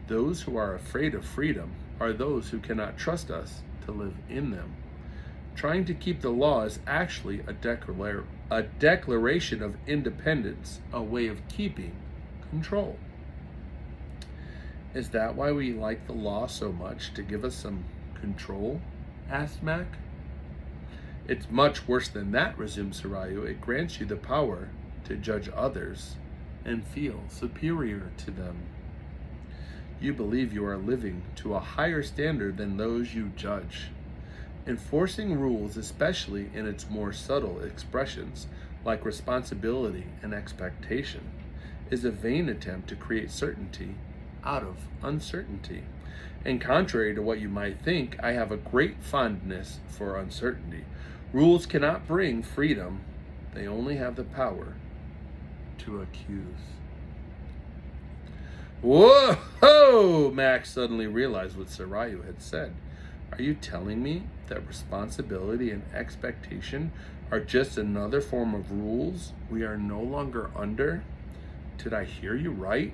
those who are afraid of freedom are those who cannot trust us to live in them. Trying to keep the law is actually a declaration of independence, a way of keeping control. Is that why we like the law so much, to give us some control? Asked Mac. It's much worse than that, resumed Sarayu. It grants you the power to judge others and feel superior to them. You believe you are living to a higher standard than those you judge. Enforcing rules, especially in its more subtle expressions, like responsibility and expectation, is a vain attempt to create certainty out of uncertainty. And contrary to what you might think, I have a great fondness for uncertainty. Rules cannot bring freedom. They only have the power to accuse. Whoa! Max suddenly realized what Sarayu had said. Are you telling me that responsibility and expectation are just another form of rules we are no longer under? Did I hear you right?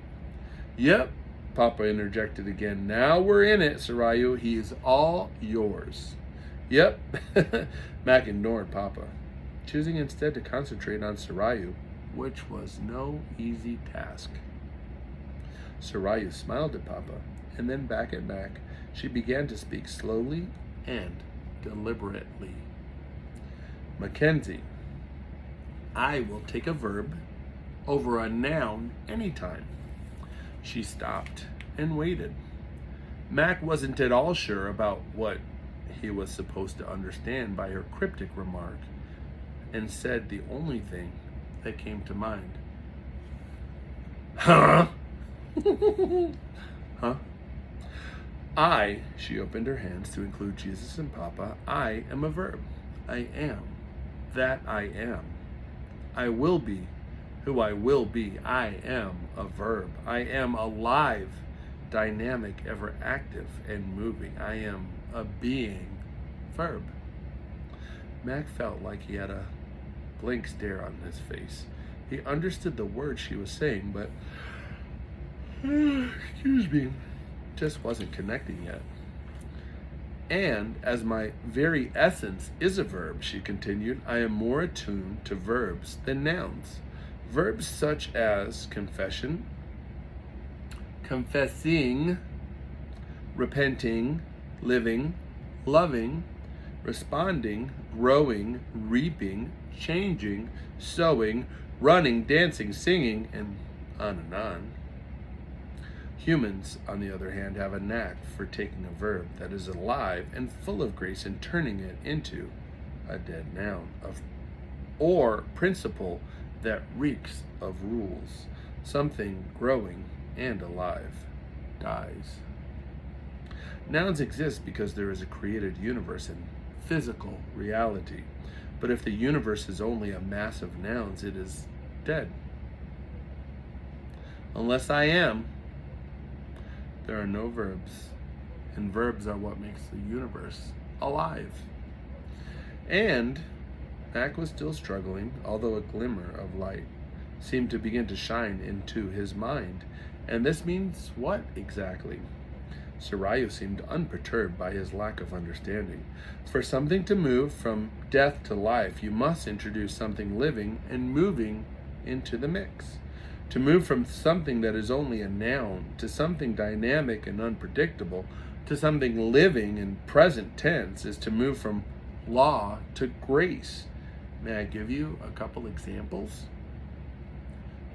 Yep, Papa interjected again. Now we're in it, Sarayu. He is all yours. Yep. Mac ignored Papa, choosing instead to concentrate on Sarayu, which was no easy task. Sarayu smiled at Papa, and then back at Mac. She began to speak slowly and deliberately. Mackenzie, I will take a verb over a noun anytime. She stopped and waited. Mac wasn't at all sure about what he was supposed to understand by her cryptic remark, and said the only thing that came to mind. Huh? Huh? She opened her hands to include Jesus and Papa. I am a verb. I am that I am. I will be who I will be. I am a verb. I am alive, dynamic, ever active and moving. I am a being verb. Mac felt like he had a blank stare on his face. He understood the words she was saying, but just wasn't connecting yet. And as my very essence is a verb, she continued, I am more attuned to verbs than nouns. Verbs such as confession, confessing, repenting, living, loving, responding, growing, reaping, changing, sowing, running, dancing, singing, and on and on. Humans, on the other hand, have a knack for taking a verb that is alive and full of grace and turning it into a dead noun or principle that reeks of rules. Something growing and alive dies. Nouns exist because there is a created universe and physical reality. But if the universe is only a mass of nouns, it is dead. Unless I am, there are no verbs, and verbs are what makes the universe alive. And Mac was still struggling, although a glimmer of light seemed to begin to shine into his mind. And this means what exactly? Sarayu seemed unperturbed by his lack of understanding. For something to move from death to life, you must introduce something living and moving into the mix. To move from something that is only a noun to something dynamic and unpredictable to something living in present tense is to move from law to grace. May I give you a couple examples?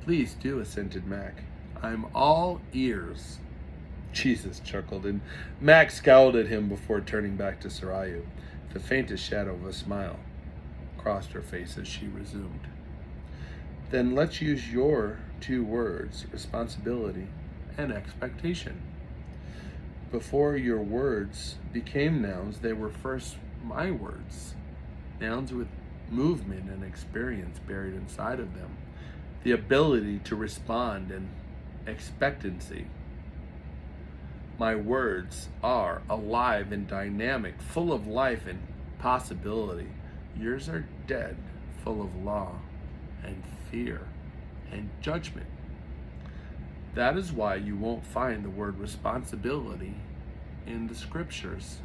Please do, assented Mac. I'm all ears. Jesus chuckled, and Mac scowled at him before turning back to Sarayu. The faintest shadow of a smile crossed her face as she resumed. Then let's use your two words, responsibility and expectation. Before your words became nouns, they were first my words. Nouns with movement and experience buried inside of them. The ability to respond and expectancy. My words are alive and dynamic, full of life and possibility. Yours are dead, full of law and fear and judgment. That is why you won't find the word responsibility in the scriptures.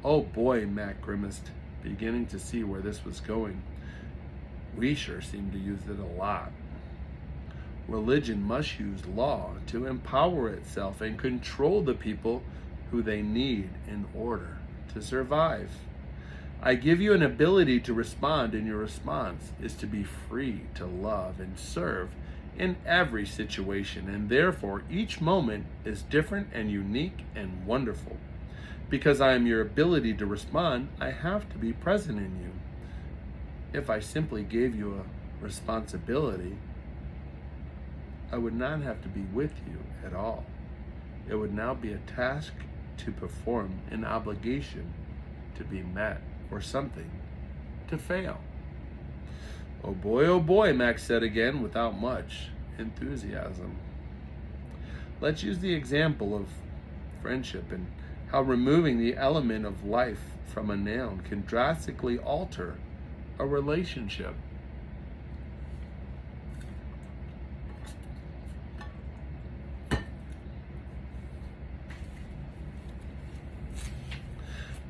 Oh boy, Mac grimaced, beginning to see where this was going. We sure seem to use it a lot. Religion must use law to empower itself and control the people who they need in order to survive. I give you an ability to respond, and your response is to be free to love and serve in every situation, and therefore each moment is different and unique and wonderful. Because I am your ability to respond, I have to be present in you. If I simply gave you a responsibility, I would not have to be with you at all. It would now be a task to perform, an obligation to be met, or something to fail. Oh boy, Max said again without much enthusiasm. Let's use the example of friendship and how removing the element of life from a noun can drastically alter a relationship.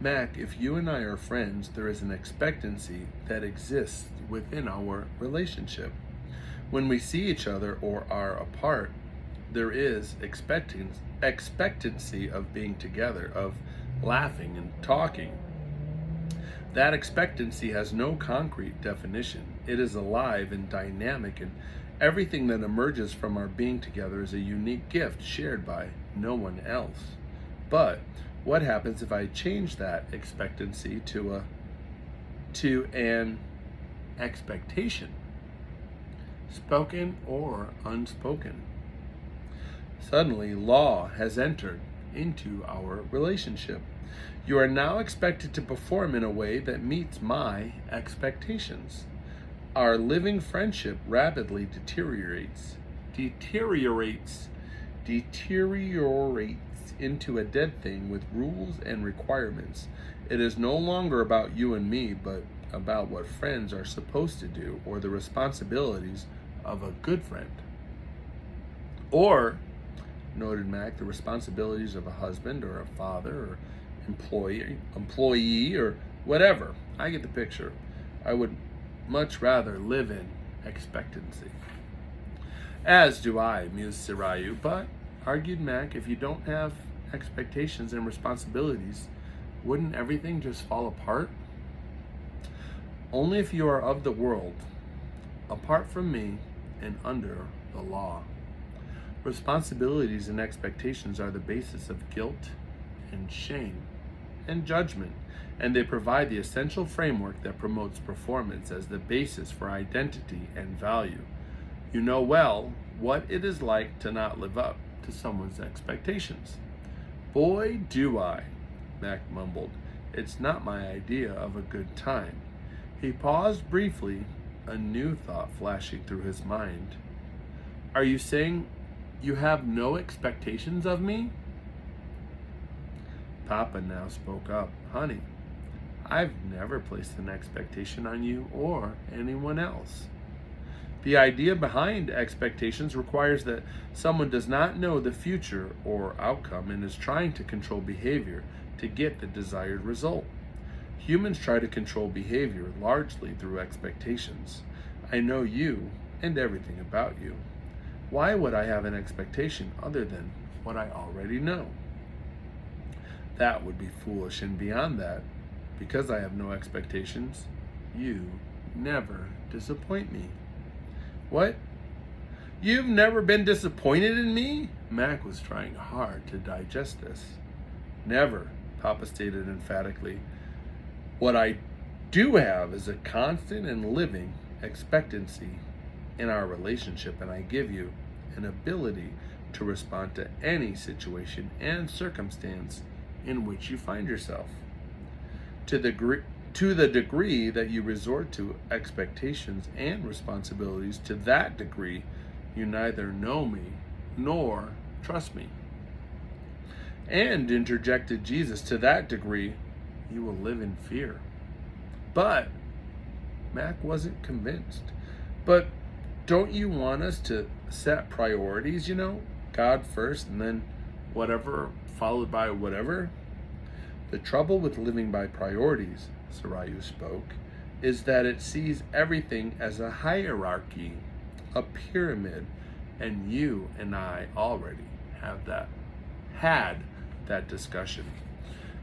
Mac, if you and I are friends, there is an expectancy that exists within our relationship. When we see each other or are apart, there is expectancy of being together, of laughing and talking. That expectancy has no concrete definition. It is alive and dynamic, and everything that emerges from our being together is a unique gift shared by no one else. But what happens if I change that expectancy to an expectation, spoken or unspoken? Suddenly, law has entered into our relationship. You are now expected to perform in a way that meets my expectations. Our living friendship rapidly deteriorates into a dead thing with rules and requirements. It is no longer about you and me, but about what friends are supposed to do, or the responsibilities of a good friend. Or, noted Mac, the responsibilities of a husband or a father or employee or whatever. I get the picture. I would much rather live in expectancy. As do I, mused Sirayu, but, argued Mac, if you don't have expectations and responsibilities, wouldn't everything just fall apart? Only if you are of the world, apart from me and under the law. Responsibilities and expectations are the basis of guilt and shame and judgment, and they provide the essential framework that promotes performance as the basis for identity and value. You know well what it is like to not live up to someone's expectations. Boy, do I, Mac mumbled. It's not my idea of a good time. He paused briefly, a new thought flashing through his mind. Are you saying you have no expectations of me? Papa now spoke up. Honey, I've never placed an expectation on you or anyone else. The idea behind expectations requires that someone does not know the future or outcome and is trying to control behavior to get the desired result. Humans try to control behavior largely through expectations. I know you and everything about you. Why would I have an expectation other than what I already know? That would be foolish, and beyond that, because I have no expectations, you never disappoint me. What? You've never been disappointed in me? Mac was trying hard to digest this. Never, Papa stated emphatically. What I do have is a constant and living expectancy in our relationship, and I give you an ability to respond to any situation and circumstance in which you find yourself. To the degree that you resort to expectations and responsibilities, to that degree you neither know me nor trust me. And, interjected Jesus, to that degree you will live in fear. But Mac wasn't convinced. But don't you want us to set priorities, God first and then whatever, followed by whatever? The trouble with living by priorities, Sarayu spoke, is that it sees everything as a hierarchy, a pyramid, and you and I already had that discussion.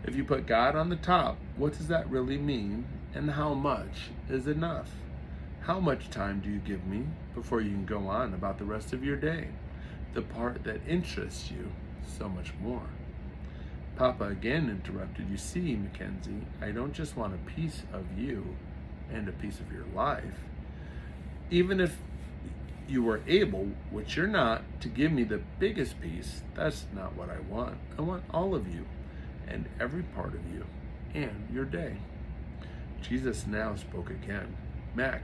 If you put God on the top, what does that really mean, and how much is enough? How much time do you give me before you can go on about the rest of your day, the part that interests you so much more? Papa again interrupted. You see, Mackenzie, I don't just want a piece of you and a piece of your life. Even if you were able, which you're not, to give me the biggest piece, that's not what I want. I want all of you and every part of you and your day. Jesus now spoke again. Mac,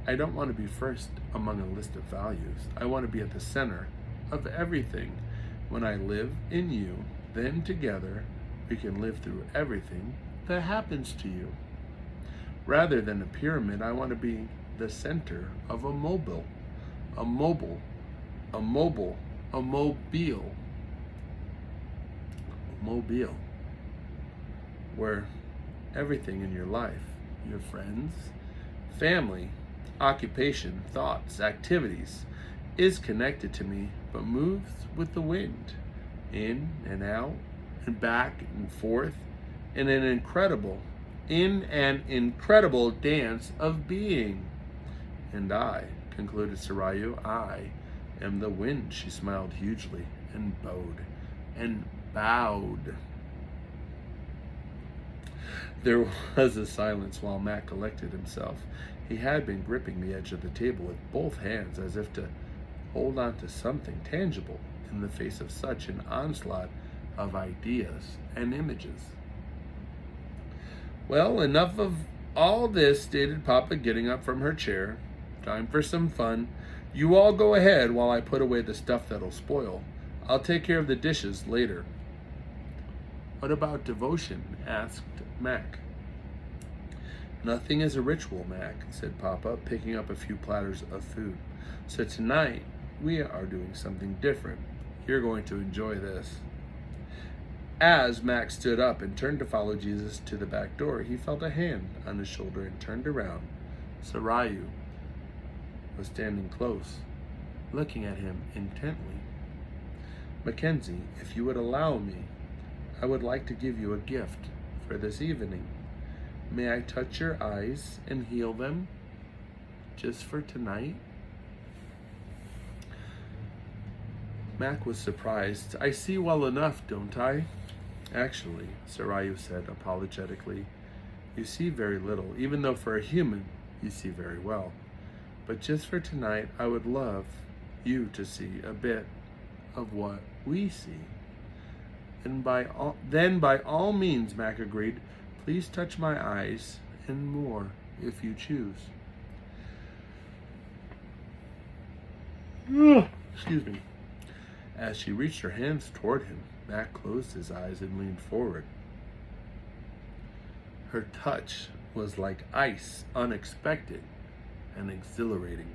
I don't want to be first among a list of values. I want to be at the center of everything. When I live in you, then together we can live through everything that happens to you. Rather than a pyramid, I want to be the center of a mobile, where everything in your life, your friends, family, occupation, thoughts, activities, is connected to me, but moves with the wind, in and out, and back and forth, in an incredible dance of being. And I, concluded Sarayu, I am the wind. She smiled hugely and bowed. There was a silence while Mac collected himself. He had been gripping the edge of the table with both hands as if to hold on to something tangible in the face of such an onslaught of ideas and images. Well, enough of all this, stated Papa, getting up from her chair. Time for some fun. You all go ahead while I put away the stuff that'll spoil. I'll take care of the dishes later. What about devotion? Asked Mac. Nothing is a ritual, Mac, said Papa, picking up a few platters of food. So tonight, we are doing something different. You're going to enjoy this. As Mac stood up and turned to follow Jesus to the back door, he felt a hand on his shoulder and turned around. Sarayu was standing close, looking at him intently. Mackenzie, if you would allow me, I would like to give you a gift for this evening. May I touch your eyes and heal them just for tonight? Mac was surprised. I see well enough, don't I? Actually, Sarayu said apologetically, you see very little, even though for a human you see very well. But just for tonight, I would love you to see a bit of what we see. And by all means, Mac agreed, please touch my eyes and more if you choose. Excuse me. As she reached her hands toward him, Mac closed his eyes and leaned forward. Her touch was like ice, unexpected and exhilarating.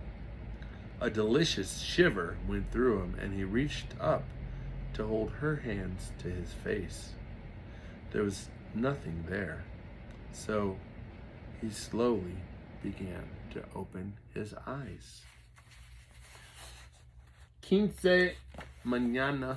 A delicious shiver went through him, and he reached up to hold her hands to his face. There was nothing there, so he slowly began to open his eyes. 15 mañana.